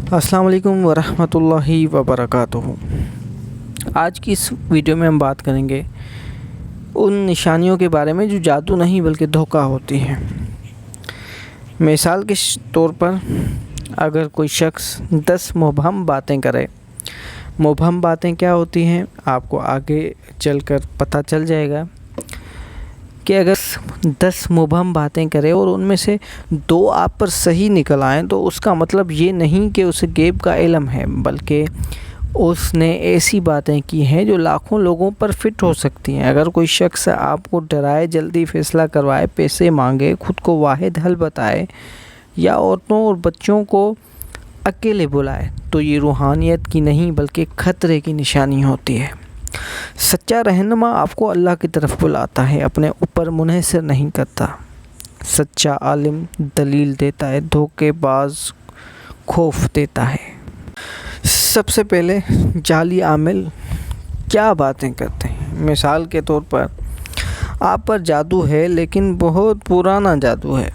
السلام علیکم ورحمۃ اللہ وبرکاتہ۔ آج کی اس ویڈیو میں ہم بات کریں گے ان نشانیوں کے بارے میں جو جادو نہیں بلکہ دھوکہ ہوتی ہیں۔ مثال کے طور پر اگر کوئی شخص 10 مبہم باتیں کرے، مبہم باتیں کیا ہوتی ہیں آپ کو آگے چل کر پتہ چل جائے گا کہ اگر 10 مبہم باتیں کرے اور ان میں سے 2 آپ پر صحیح نکل آئیں تو اس کا مطلب یہ نہیں کہ اسے غیب کا علم ہے، بلکہ اس نے ایسی باتیں کی ہیں جو لاکھوں لوگوں پر فٹ ہو سکتی ہیں۔ اگر کوئی شخص آپ کو ڈرائے، جلدی فیصلہ کروائے، پیسے مانگے، خود کو واحد حل بتائے یا عورتوں اور بچوں کو اکیلے بلائے تو یہ روحانیت کی نہیں بلکہ خطرے کی نشانی ہوتی ہے۔ سچا رہنما آپ کو اللہ کی طرف بلاتا ہے، اپنے اوپر منحصر نہیں کرتا۔ سچا عالم دلیل دیتا ہے، دھوکے باز خوف دیتا ہے۔ سب سے پہلے جعلی عامل کیا باتیں کرتے ہیں؟ مثال کے طور پر آپ پر جادو ہے لیکن بہت پرانا جادو ہے،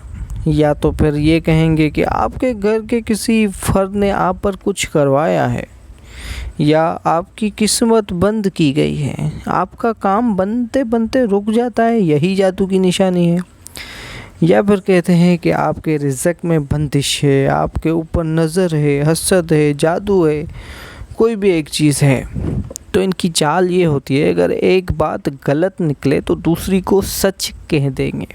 یا تو پھر یہ کہیں گے کہ آپ کے گھر کے کسی فرد نے آپ پر کچھ کروایا ہے، یا آپ کی قسمت بند کی گئی ہے، آپ کا کام بنتے بنتے رک جاتا ہے، یہی جادو کی نشانی ہے۔ یا پھر کہتے ہیں کہ آپ کے رزق میں بندش ہے، آپ کے اوپر نظر ہے، حسد ہے، جادو ہے، کوئی بھی ایک چیز ہے۔ تو ان کی چال یہ ہوتی ہے اگر ایک بات غلط نکلے تو دوسری کو سچ کہہ دیں گے۔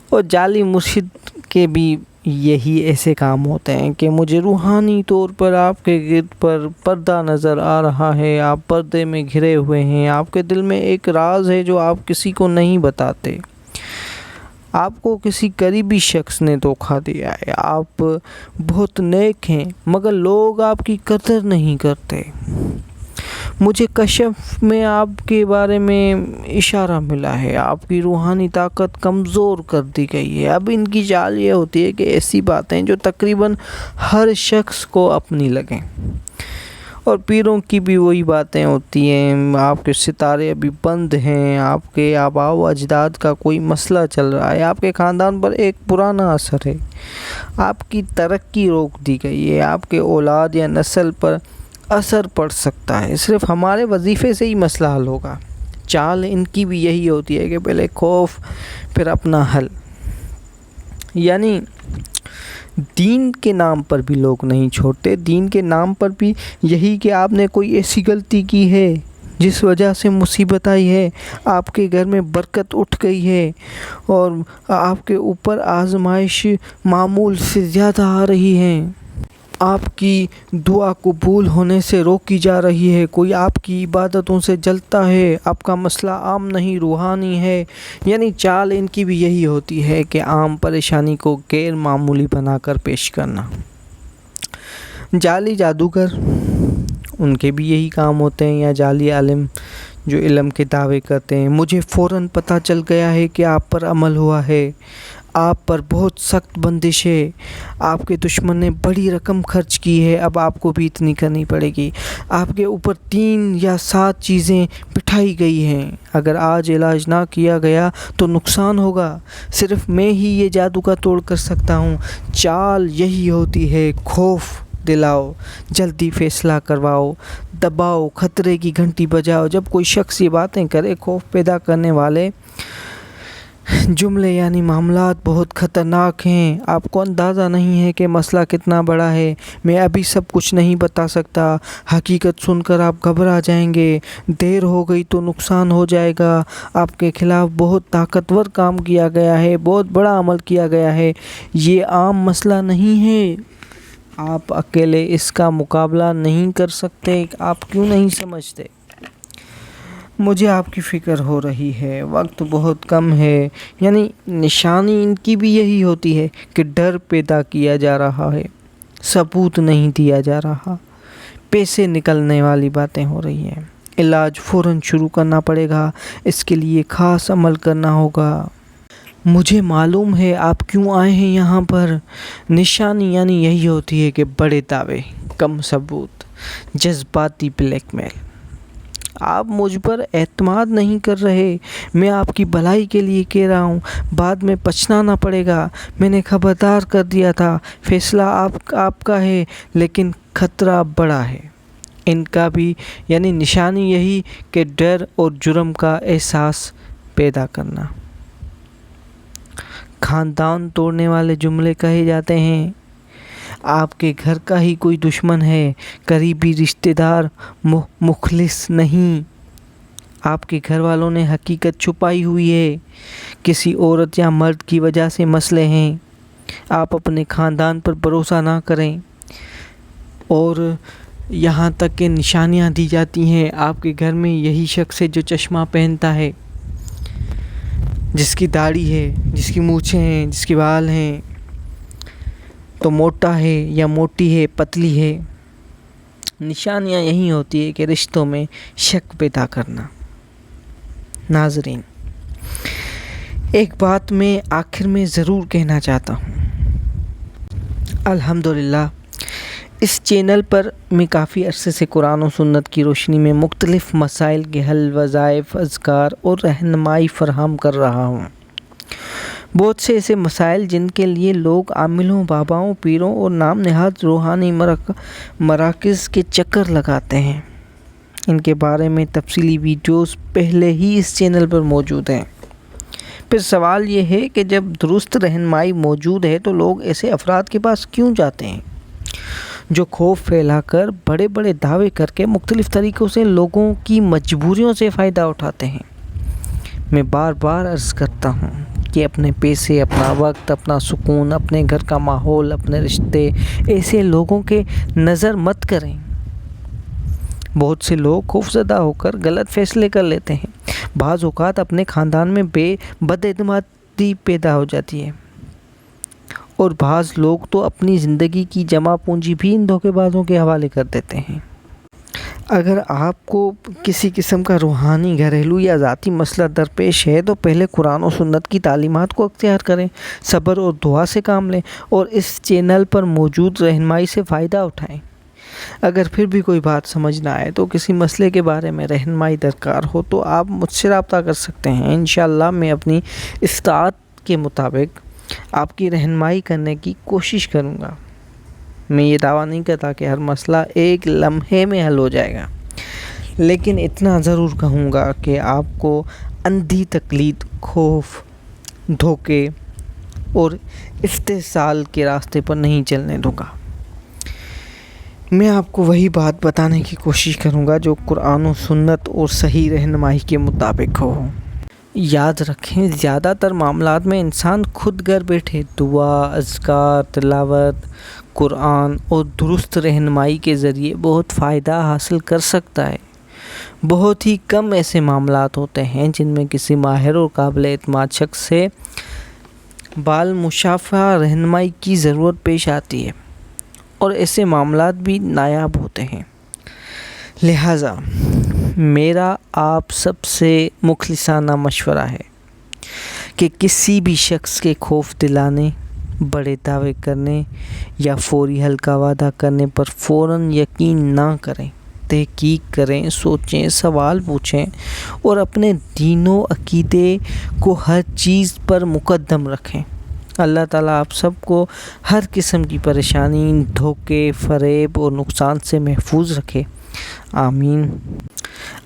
اور جعلی مرشد کے بھی یہی ایسے کام ہوتے ہیں کہ مجھے روحانی طور پر آپ کے گرد پر پردہ نظر آ رہا ہے، آپ پردے میں گھرے ہوئے ہیں، آپ کے دل میں ایک راز ہے جو آپ کسی کو نہیں بتاتے، آپ کو کسی قریبی شخص نے دھوکہ دیا ہے، آپ بہت نیک ہیں مگر لوگ آپ کی قدر نہیں کرتے، مجھے کشف میں آپ کے بارے میں اشارہ ملا ہے، آپ کی روحانی طاقت کمزور کر دی گئی ہے۔ اب ان کی چال یہ ہوتی ہے کہ ایسی باتیں جو تقریباً ہر شخص کو اپنی لگیں۔ اور پیروں کی بھی وہی باتیں ہوتی ہیں، آپ کے ستارے ابھی بند ہیں، آپ کے آباء و اجداد کا کوئی مسئلہ چل رہا ہے، آپ کے خاندان پر ایک پرانا اثر ہے، آپ کی ترقی روک دی گئی ہے، آپ کے اولاد یا نسل پر اثر پڑ سکتا ہے، صرف ہمارے وظیفے سے ہی مسئلہ حل ہوگا۔ چال ان کی بھی یہی ہوتی ہے کہ پہلے خوف پھر اپنا حل۔ یعنی دین کے نام پر بھی لوگ نہیں چھوڑتے، دین کے نام پر بھی یہی کہ آپ نے کوئی ایسی غلطی کی ہے جس وجہ سے مصیبت آئی ہے، آپ کے گھر میں برکت اٹھ گئی ہے اور آپ کے اوپر آزمائش معمول سے زیادہ آ رہی ہے، آپ کی دعا قبول ہونے سے روکی جا رہی ہے، کوئی آپ کی عبادتوں سے جلتا ہے، آپ کا مسئلہ عام نہیں روحانی ہے۔ یعنی چال ان کی بھی یہی ہوتی ہے کہ عام پریشانی کو غیر معمولی بنا کر پیش کرنا۔ جعلی جادوگر ان کے بھی یہی کام ہوتے ہیں، یا جعلی عالم جو علم کے دعوے کرتے ہیں، مجھے فوراً پتہ چل گیا ہے کہ آپ پر عمل ہوا ہے، آپ پر بہت سخت بندش ہے، آپ کے دشمن نے بڑی رقم خرچ کی ہے، اب آپ کو بھی اتنی کرنی پڑے گی، آپ کے اوپر 3 یا 7 چیزیں بٹھائی گئی ہیں، اگر آج علاج نہ کیا گیا تو نقصان ہوگا، صرف میں ہی یہ جادو کا توڑ کر سکتا ہوں۔ چال یہی ہوتی ہے، خوف دلاؤ، جلدی فیصلہ کرواؤ، دباؤ، خطرے کی گھنٹی بجاؤ۔ جب کوئی شخص یہ باتیں کرے، خوف پیدا کرنے والے جملے یعنی معاملات بہت خطرناک ہیں، آپ کو اندازہ نہیں ہے کہ مسئلہ کتنا بڑا ہے، میں ابھی سب کچھ نہیں بتا سکتا، حقیقت سن کر آپ گھبرا جائیں گے، دیر ہو گئی تو نقصان ہو جائے گا، آپ کے خلاف بہت طاقتور کام کیا گیا ہے، بہت بڑا عمل کیا گیا ہے، یہ عام مسئلہ نہیں ہے، آپ اکیلے اس کا مقابلہ نہیں کر سکتے، آپ کیوں نہیں سمجھتے؟ مجھے آپ کی فکر ہو رہی ہے، وقت بہت کم ہے۔ یعنی نشانی ان کی بھی یہی ہوتی ہے کہ ڈر پیدا کیا جا رہا ہے، ثبوت نہیں دیا جا رہا، پیسے نکلنے والی باتیں ہو رہی ہیں، علاج فوراً شروع کرنا پڑے گا، اس کے لیے خاص عمل کرنا ہوگا، مجھے معلوم ہے آپ کیوں آئے ہیں یہاں پر۔ نشانی یعنی یہی ہوتی ہے کہ بڑے دعوے، کم ثبوت، جذباتی بلیک میل۔ آپ مجھ پر اعتماد نہیں کر رہے، میں آپ کی بھلائی کے لیے کہہ رہا ہوں، بعد میں پچھتانا پڑے گا۔ میں نے خبردار کر دیا تھا، فیصلہ آپ کا ہے، لیکن خطرہ بڑا ہے۔ ان کا بھی یعنی نشانی یہی کہ ڈر اور جرم کا احساس پیدا کرنا۔ خاندان توڑنے والے جملے کہے جاتے ہیں۔ آپ کے گھر کا ہی کوئی دشمن ہے، قریبی رشتہ دار مخلص نہیں۔ آپ کے گھر والوں نے حقیقت چھپائی ہوئی ہے، کسی عورت یا مرد کی وجہ سے مسئلے ہیں۔ آپ اپنے خاندان پر بھروسہ نہ کریں، اور یہاں تک کہ نشانیاں دی جاتی ہیں۔ آپ کے گھر میں یہی شخص ہے جو چشمہ پہنتا ہے، جس کی داڑھی ہے، جس کی مونچھیں ہیں، جس کے بال ہیں، تو موٹا ہے یا موٹی ہے، پتلی ہے۔ نشانیاں یہی ہوتی ہے کہ رشتوں میں شک پیدا کرنا۔ ناظرین، ایک بات میں آخر میں ضرور کہنا چاہتا ہوں۔ الحمدللہ اس چینل پر میں کافی عرصے سے قرآن و سنت کی روشنی میں مختلف مسائل کے حل، وظائف، اذکار اور رہنمائی فراہم کر رہا ہوں۔ بہت سے ایسے مسائل جن کے لیے لوگ عاملوں، باباؤں، پیروں اور نام نہاد روحانی مراکز کے چکر لگاتے ہیں۔ ان کے بارے میں تفصیلی ویڈیوز پہلے ہی اس چینل پر موجود ہیں۔ پھر سوال یہ ہے کہ جب درست رہنمائی موجود ہے تو لوگ ایسے افراد کے پاس کیوں جاتے ہیں جو خوف پھیلا کر، بڑے بڑے دعوے کر کے مختلف طریقوں سے لوگوں کی مجبوریوں سے فائدہ اٹھاتے ہیں؟ میں بار بار عرض کرتا ہوں کہ اپنے پیسے، اپنا وقت، اپنا سکون، اپنے گھر کا ماحول، اپنے رشتے ایسے لوگوں کے نظر مت کریں۔ بہت سے لوگ خوفزدہ ہو کر غلط فیصلے کر لیتے ہیں۔ بعض اوقات اپنے خاندان میں بد اعتمادی پیدا ہو جاتی ہے، اور بعض لوگ تو اپنی زندگی کی جمع پونجی بھی ان دھوکے بازوں کے حوالے کر دیتے ہیں۔ اگر آپ کو کسی قسم کا روحانی، گھریلو یا ذاتی مسئلہ درپیش ہے تو پہلے قرآن و سنت کی تعلیمات کو اختیار کریں، صبر اور دعا سے کام لیں، اور اس چینل پر موجود رہنمائی سے فائدہ اٹھائیں۔ اگر پھر بھی کوئی بات سمجھ نہ آئے تو کسی مسئلے کے بارے میں رہنمائی درکار ہو تو آپ مجھ سے رابطہ کر سکتے ہیں۔ انشاءاللہ میں اپنی استطاعت کے مطابق آپ کی رہنمائی کرنے کی کوشش کروں گا۔ میں یہ دعویٰ نہیں کرتا کہ ہر مسئلہ ایک لمحے میں حل ہو جائے گا، لیکن اتنا ضرور کہوں گا کہ آپ کو اندھی تقلید، خوف، دھوکے اور استحصال کے راستے پر نہیں چلنے دوں گا۔ میں آپ کو وہی بات بتانے کی کوشش کروں گا جو قرآن و سنت اور صحیح رہنمائی کے مطابق ہو۔ یاد رکھیں، زیادہ تر معاملات میں انسان خود گھر بیٹھے دعا، اذکار، تلاوت قرآن اور درست رہنمائی کے ذریعے بہت فائدہ حاصل کر سکتا ہے۔ بہت ہی کم ایسے معاملات ہوتے ہیں جن میں کسی ماہر اور قابل اعتماد شخص سے بالمشافہہ رہنمائی کی ضرورت پیش آتی ہے، اور ایسے معاملات بھی نایاب ہوتے ہیں۔ لہٰذا میرا آپ سب سے مخلصانہ مشورہ ہے کہ کسی بھی شخص کے خوف دلانے، بڑے دعوے کرنے یا فوری حل کا وعدہ کرنے پر فوراً یقین نہ کریں۔ تحقیق کریں، سوچیں، سوال پوچھیں، اور اپنے دین و عقیدے کو ہر چیز پر مقدم رکھیں۔ اللہ تعالیٰ آپ سب کو ہر قسم کی پریشانی، دھوکے، فریب اور نقصان سے محفوظ رکھے، آمین۔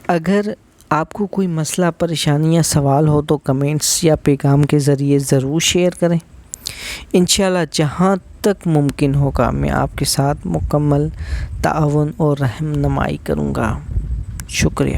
اگر آپ کو کوئی مسئلہ، پریشانی یا سوال ہو تو کمنٹس یا پیغام کے ذریعے ضرور شیئر کریں۔ انشاءاللہ جہاں تک ممکن ہوگا میں آپ کے ساتھ مکمل تعاون اور رہنمائی کروں گا۔ شکریہ۔